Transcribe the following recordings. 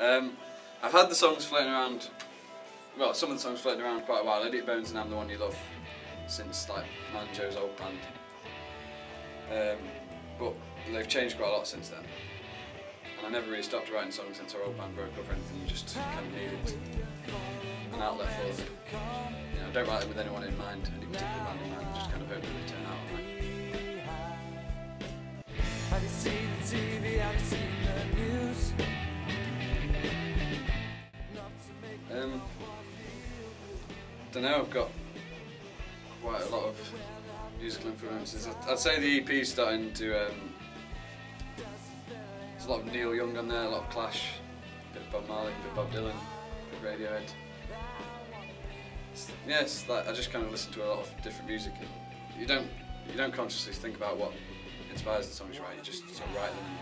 I've had the songs floating around, well, some of the songs floating around quite a while. Idiot Bones and I'm the One You Love, since like Manjo's old band. But they've changed quite a lot since then. And I never really stopped writing songs since our old band broke up or anything. You just kind of needed an outlet for them. You know, I don't write them with anyone in mind, any particular band in mind. I just kind of hope that they turn out alright. Have you seen the TV? Have you seen the news? Don't know, I've got quite a lot of musical influences. I'd say the EP's starting to, there's a lot of Neil Young on there, a lot of Clash, a bit of Bob Marley, a bit of Bob Dylan, a bit of Radiohead. Yeah, it's like I just kind of listen to a lot of different music. You don't consciously think about what inspires the songs you write, you just sort of write them and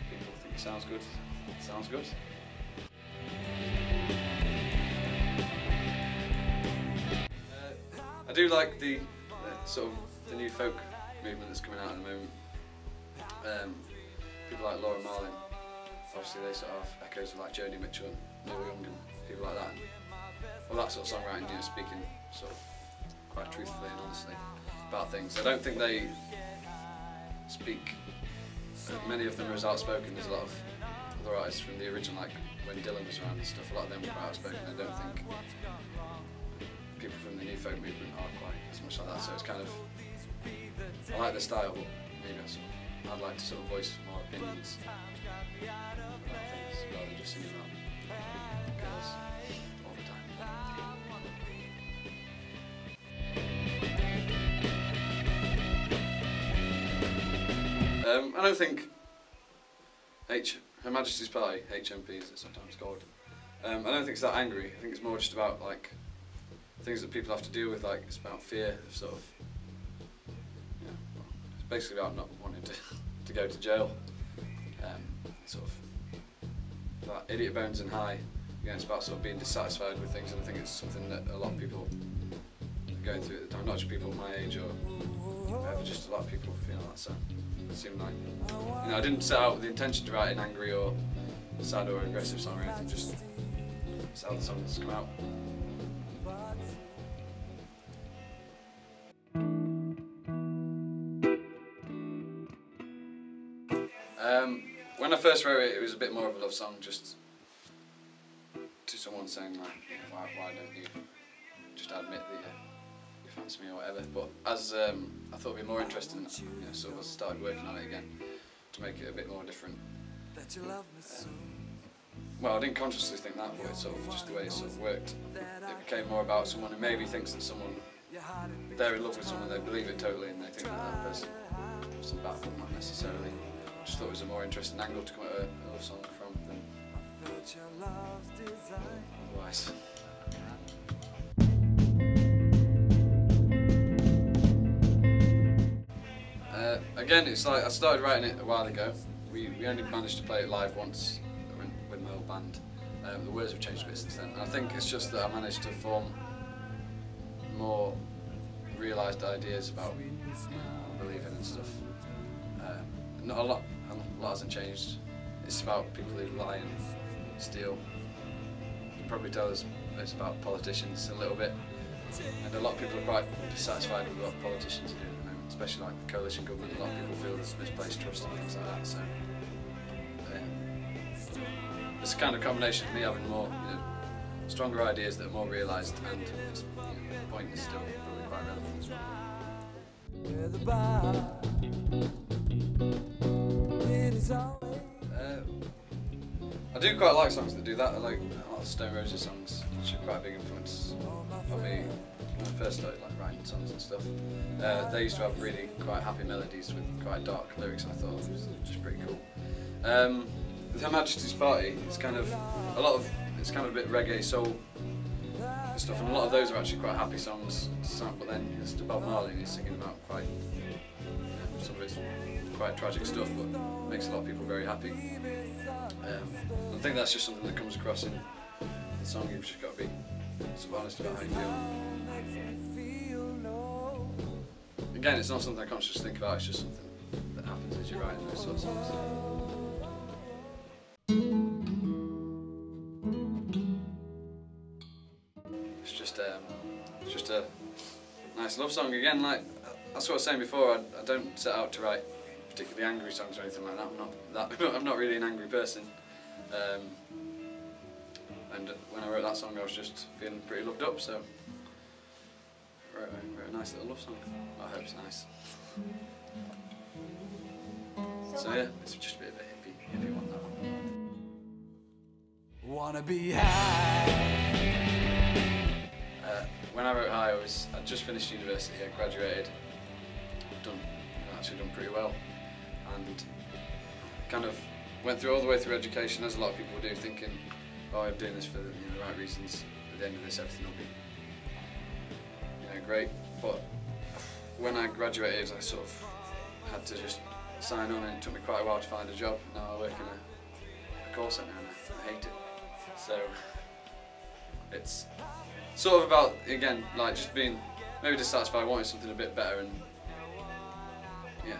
people think it sounds good. It sounds good. I do like the sort of the new folk movement that's coming out at the moment. People like Laura Marlin, obviously they sort of echoes of like Joni Mitchell and Neil Young and people like that. Well, that sort of songwriting, you know, speaking sort of quite truthfully and honestly about things. I don't think they speak, many of them are as outspoken as a lot of other artists from the original, like when Dylan was around and stuff, a lot of them were quite outspoken. I don't think people from the new folk movement are quite as much like that, so it's kind of, I like the style, but maybe I'd like to sort of voice more opinions about things rather than just singing about girls all the time. I don't think Her Majesty's Party, HMP as it's sometimes called, I don't think it's that angry. I think it's more just about like things that people have to deal with, like it's about fear of sort of, you know, well, it's basically about not wanting to go to jail. Sort of that Idiot Bones and High, again, it's about sort of being dissatisfied with things, and I think it's something that a lot of people are going through at the time, not just people my age or whatever, just a lot of people feel like that. So it seemed like, you know, I didn't set out with the intention to write an angry or sad or aggressive song or anything, just it's how the songs come out. When I first wrote it, it was a bit more of a love song, just to someone saying like, why don't you just admit that you fancy me or whatever. But as I thought it'd be more interesting, you know, sort of started working on it again to make it a bit more different. Well, I didn't consciously think that, but it's sort of just the way it sort of worked. It became more about someone who maybe thinks that they're in love with someone, they believe it totally, and they think that person was some bad, but not necessarily. Just thought it was a more interesting angle to come at a love song from than otherwise. Again, it's like I started writing it a while ago. We only managed to play it live once with my old band. The words have changed a bit since then. And I think it's just that I managed to form more realised ideas about what I believe in and stuff. Not a lot hasn't changed. It's about people who lie and steal. You can probably tell it's about politicians a little bit. And a lot of people are quite dissatisfied with what politicians are doing at the moment, especially like the coalition government. A lot of people feel there's misplaced trust and things like that. So it's a kind of combination of me having more, you know, stronger ideas that are more realised, and it's, you know, the point is still probably quite relevant as well. I do quite like songs that do that. I like a lot of Stone Roses songs, which are quite a big influence on me when I first started like writing songs and stuff. They used to have really quite happy melodies with quite dark lyrics, and I thought it was just pretty cool. With Her Majesty's Party, it's kind of a bit reggae soul and stuff, and a lot of those are actually quite happy songs. But then it's to Bob Marley, and he's singing about quite, you know, some of it's quite tragic stuff, but makes a lot of people very happy. I think that's just something that comes across in the song. You've just got to be sort of honest about how you feel. Again, it's not something I consciously think about, it's just something that happens as you're writing those sorts of songs. love song again. Like that's what I was saying before. I don't set out to write particularly angry songs or anything like that. I'm not really an angry person. And when I wrote that song, I was just feeling pretty loved up. So I wrote a nice little love song. I hope it's nice. So yeah, it's just a bit of a hippie one, that one. Wanna be high. When I wrote High, I'd just finished university, I graduated, actually done pretty well, and kind of went through all the way through education, as a lot of people do, thinking, oh, I'm doing this for the right reasons, at the end of this everything will be great. But when I graduated, I sort of had to just sign on, and it took me quite a while to find a job. Now I work in a call centre and I hate it. So it's sort of about, again, like just being maybe dissatisfied, wanting something a bit better, and yeah.